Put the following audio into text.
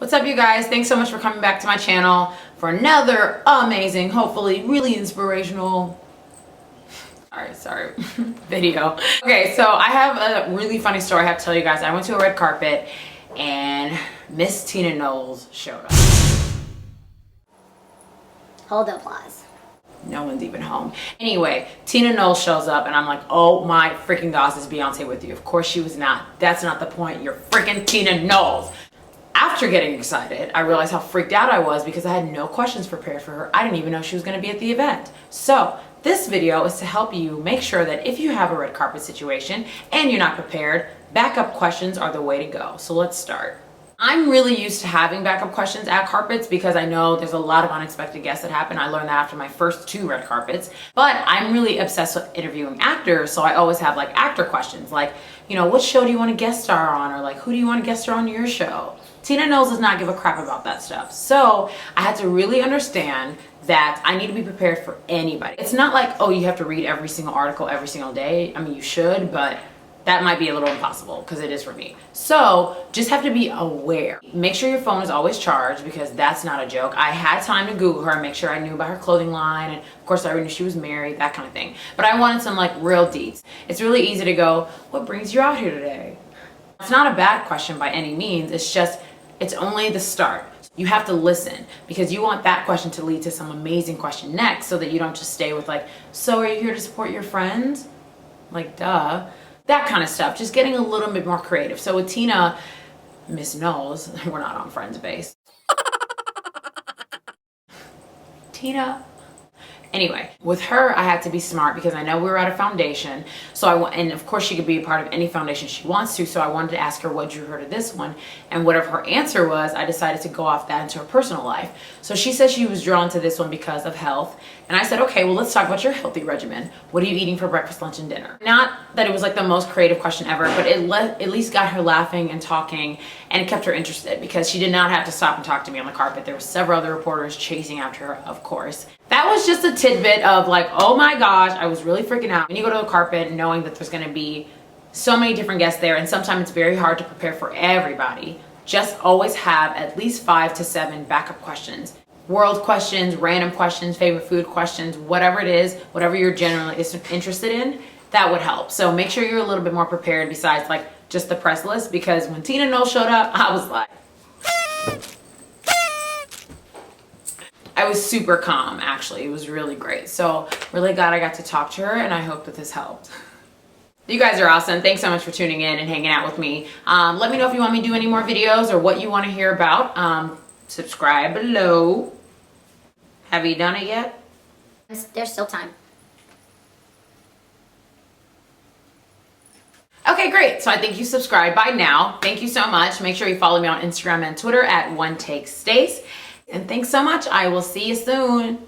What's up, you guys? Thanks so much for coming back to my channel for another amazing, hopefully really inspirational video. Okay, so I have a really funny story I have to tell you guys. I went to a red carpet and Miss Tina Knowles showed up. Hold the applause. No one's even home. Anyway, Tina Knowles shows up and I'm like, oh my freaking gosh, is Beyonce with you? Of course she was not. That's not the point. You're freaking Tina Knowles. After getting excited, I realized how freaked out I was because I had no questions prepared for her. I didn't even know she was going to be at the event. So this video is to help you make sure that if you have a red carpet situation and you're not prepared, backup questions are the way to go. So let's start. I'm really used to having backup questions at carpets because I know there's a lot of unexpected guests that happen. I learned that after my first 2 red carpets. But I'm really obsessed with interviewing actors, so I always have like actor questions like, you know, what show do you want to guest star on? Or like, who do you want to guest star on your show? Tina Knowles does not give a crap about that stuff. So I had to really understand that I need to be prepared for anybody. It's not like, oh, you have to read every single article every single day. I mean, you should, but that might be a little impossible because it is for me. So just have to be aware. Make sure your phone is always charged because that's not a joke. I had time to Google her and make sure I knew about her clothing line. And of course I already knew she was married, that kind of thing. But I wanted some like real deets. It's really easy to go, what brings you out here today? It's not a bad question by any means. It's just, it's only the start. You have to listen because you want that question to lead to some amazing question next so that you don't just stay with like, so are you here to support your friends? Like, duh. That kind of stuff, just getting a little bit more creative. So with Tina, Miss Knowles, we're not on Friends base. Tina. Anyway, with her, I had to be smart because I know we were at a foundation. So and of course she could be a part of any foundation she wants to. So I wanted to ask her what drew her to this one. And whatever her answer was, I decided to go off that into her personal life. So she said she was drawn to this one because of health. And I said, okay, well, let's talk about your healthy regimen. What are you eating for breakfast, lunch, and dinner? Not that it was like the most creative question ever, but it at least got her laughing and talking, and it kept her interested because she did not have to stop and talk to me on the carpet. There were several other reporters chasing after her, of course. That was just a tidbit of like, oh my gosh, I was really freaking out. When you go to a carpet knowing that there's gonna be so many different guests there, and sometimes it's very hard to prepare for everybody, just always have at least 5 to 7 backup questions. World questions, random questions, favorite food questions, whatever it is, whatever you're generally interested in, that would help. So make sure you're a little bit more prepared besides like just the press list, because when Tina Knowles showed up, I was like, I was super calm, actually. It was really great. So really glad I got to talk to her, and I hope that this helped. You guys are awesome. Thanks so much for tuning in and hanging out with me. Let me know if you want me to do any more videos or what you want to hear about. Subscribe below. Have you done it yet? There's still time. Okay, great. So I think you subscribed by now. Thank you so much. Make sure you follow me on Instagram and Twitter at OneTakeStace. And thanks so much. I will see you soon.